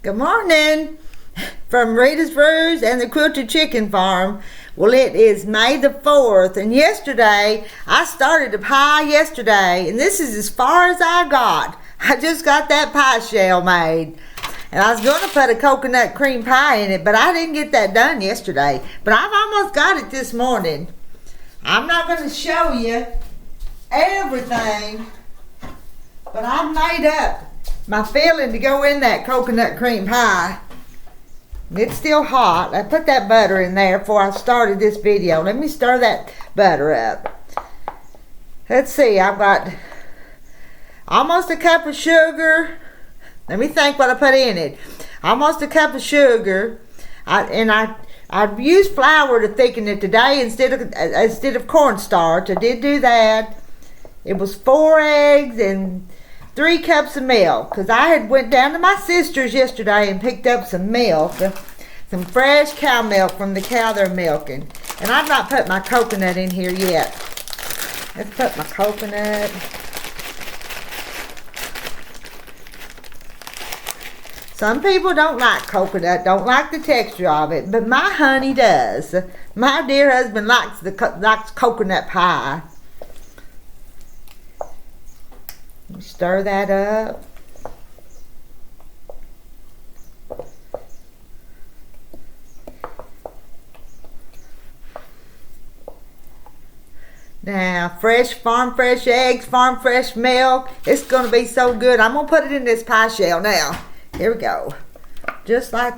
Good morning from Rita's Brews and the Quilted Chicken Farm. Well, it is May the 4th, and yesterday, I started a pie yesterday, and this is as far as I got. I just got that pie shell made, and I was going to put a coconut cream pie in it, but I didn't get that done yesterday. But I've almost got it this morning. I'm not going to show you everything, but I've made up my filling to go in that coconut cream pie. It's still hot. I put that butter in there before I started this video. Let me stir that butter up. Let's see, I've got almost a cup of sugar. Let me think what I put in it. Almost a cup of sugar. I used flour to thicken it today instead of cornstarch. I did do that. It was 4 eggs and 3 cups of milk, because I had went down to my sister's yesterday and picked up some milk, some fresh cow milk from the cow they're milking. And I've not put my coconut in here yet. Let's put my coconut. Some people don't like coconut, don't like the texture of it, but my honey does. My dear husband likes coconut pie. Stir that up. Now, farm fresh eggs, farm fresh milk. It's going to be so good. I'm going to put it in this pie shell now. Here we go. Just like...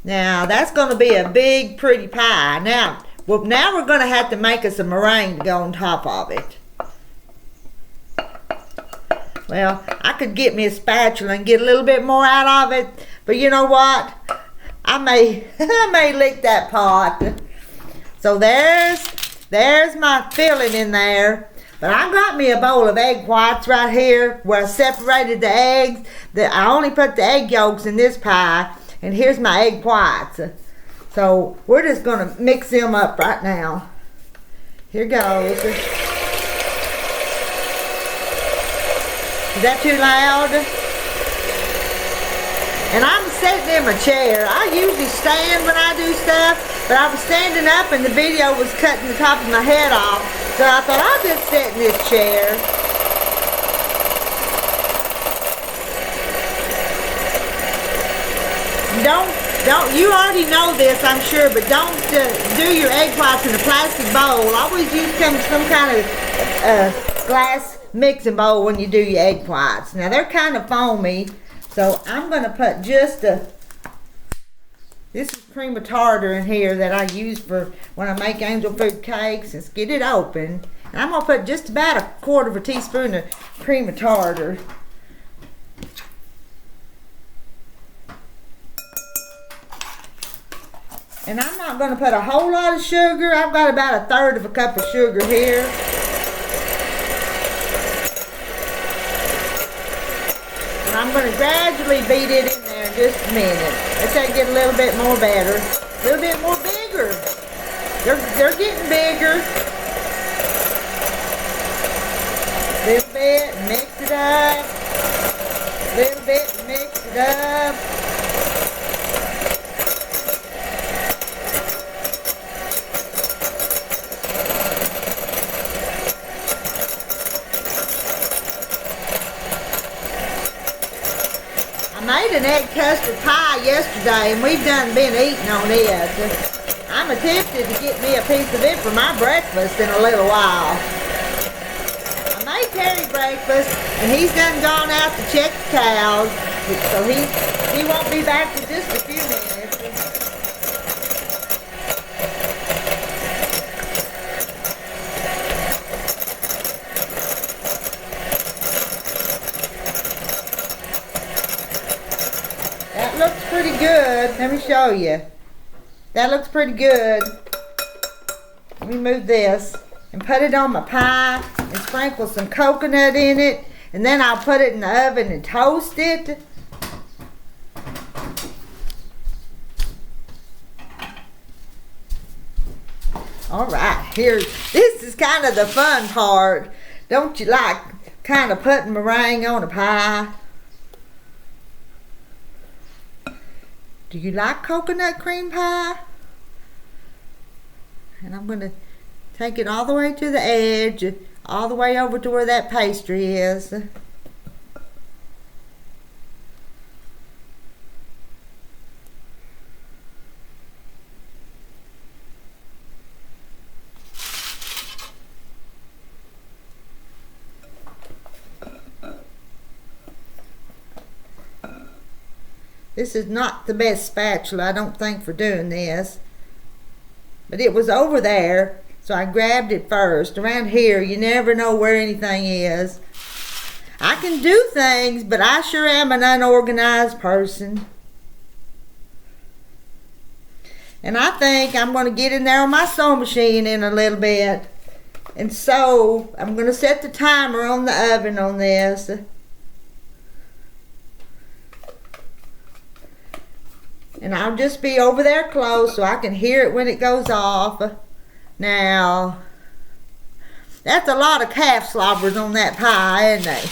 Now, that's going to be a big, pretty pie. Now we're going to have to make us a meringue to go on top of it. Well, I could get me a spatula and get a little bit more out of it, but you know what? I may lick that pot. So there's my filling in there. But I got me a bowl of egg whites right here where I separated the eggs. I only put the egg yolks in this pie, and here's my egg whites. So we're just going to mix them up right now. Here goes. Is that too loud? And I'm sitting in my chair. I usually stand when I do stuff, but I was standing up and the video was cutting the top of my head off. So I thought I'll just sit in this chair. Don't, you already know this, I'm sure, but don't do your egg whites in a plastic bowl. Always use some kind of glass mixing bowl when you do your egg whites. Now, they're kind of foamy, so I'm going to put just this is cream of tartar in here that I use for when I make angel food cakes. Let's get it open. And I'm going to put just about a 1/4 teaspoon of cream of tartar. And I'm not going to put a whole lot of sugar. I've got about 1/3 cup of sugar here. And I'm going to gradually beat it in there in just a minute. Let that get a little bit more better. A little bit more bigger. They're getting bigger. A little bit, mix it up. A little bit, mix it up. I made an egg custard pie yesterday, and we've been eating on it. I'm tempted to get me a piece of it for my breakfast in a little while. I made Terry breakfast, and he's done gone out to check the cows, so he won't be back for just a few minutes. That looks pretty good. Let me show you. That looks pretty good. Let me move this and put it on my pie and sprinkle some coconut in it, and then I'll put it in the oven and toast it. All right, this is kind of the fun part. Don't you like kind of putting meringue on a pie? Do you like coconut cream pie? And I'm going to take it all the way to the edge, all the way over to where that pastry is. This is not the best spatula, I don't think, for doing this. But it was over there, so I grabbed it first. Around here, you never know where anything is. I can do things, but I sure am an unorganized person. And I think I'm going to get in there on my sewing machine in a little bit. And so, I'm going to set the timer on the oven on this. And I'll just be over there close so I can hear it when it goes off. Now, that's a lot of calf slobbers on that pie, isn't it?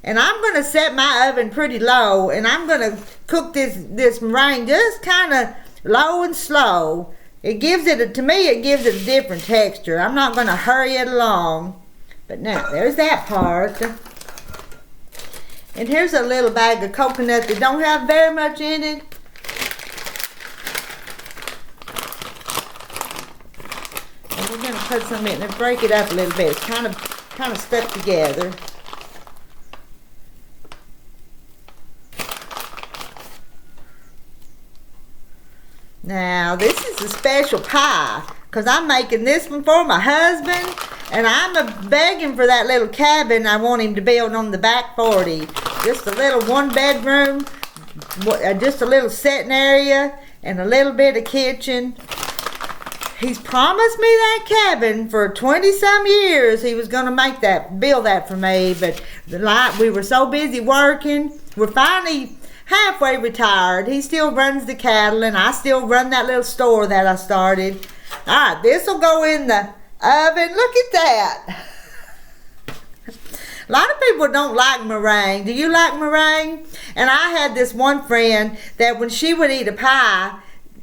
And I'm going to set my oven pretty low, and I'm going to cook this meringue just kind of low and slow. It gives it, to me, it gives it a different texture. I'm not going to hurry it along. But now, there's that part. And here's a little bag of coconut that don't have very much in it. And we're going to put some in and break it up a little bit. It's kind of stuck together. Now, this is a special pie because I'm making this one for my husband. And I'm begging for that little cabin I want him to build on the back 40. Just a little one bedroom, just a little sitting area, and a little bit of kitchen. He's promised me that cabin for 20-some years. He was going to build that for me, but we were so busy working. We're finally halfway retired. He still runs the cattle, and I still run that little store that I started. All right, this will go in the oven. Look at that. A lot of people don't like meringue. Do you like meringue? And I had this one friend that when she would eat a pie,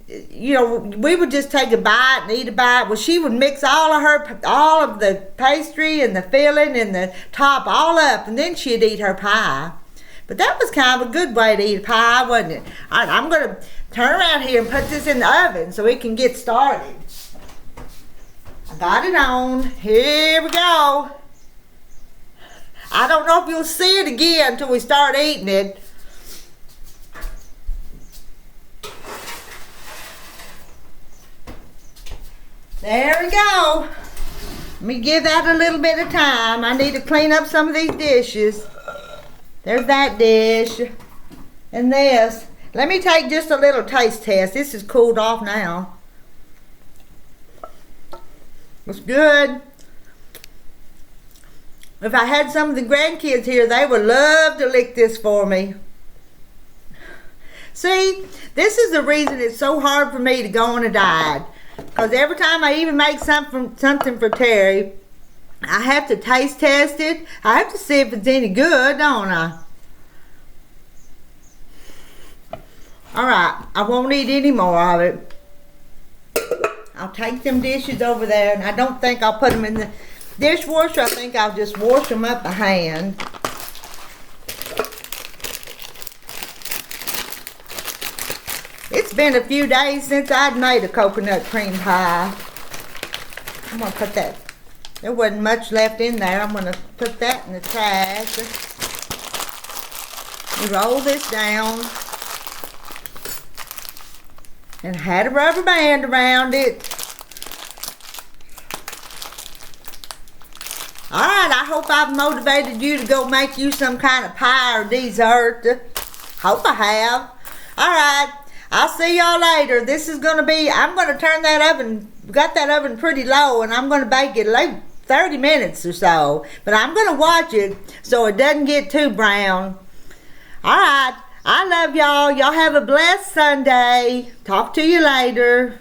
you know, we would just take a bite and eat a bite. Well, she would mix all of the pastry and the filling and the top all up, and then she'd eat her pie. But that was kind of a good way to eat a pie, wasn't it? All right, I'm going to turn around here and put this in the oven so it can get started. I got it on. Here we go. I don't know if you'll see it again until we start eating it. There we go. Let me give that a little bit of time. I need to clean up some of these dishes. There's that dish. And this. Let me take just a little taste test. This is cooled off now. It's good. If I had some of the grandkids here, they would love to lick this for me. See, this is the reason it's so hard for me to go on a diet. Because every time I even make something for Terry, I have to taste test it. I have to see if it's any good, don't I? Alright, I won't eat any more of it. I'll take them dishes over there, and I don't think I'll put them in the dishwasher. I think I'll just wash them up by hand. It's been a few days since I'd made a coconut cream pie. I'm going to put that. There wasn't much left in there. I'm going to put that in the trash. You roll this down. And I had a rubber band around it. Alright, I hope I've motivated you to go make you some kind of pie or dessert. Hope I have. Alright, I'll see y'all later. This is going to be, I'm going to turn that oven, got that oven pretty low, and I'm going to bake it like 30 minutes or so. But I'm going to watch it so it doesn't get too brown. Alright, I love y'all. Y'all have a blessed Sunday. Talk to you later.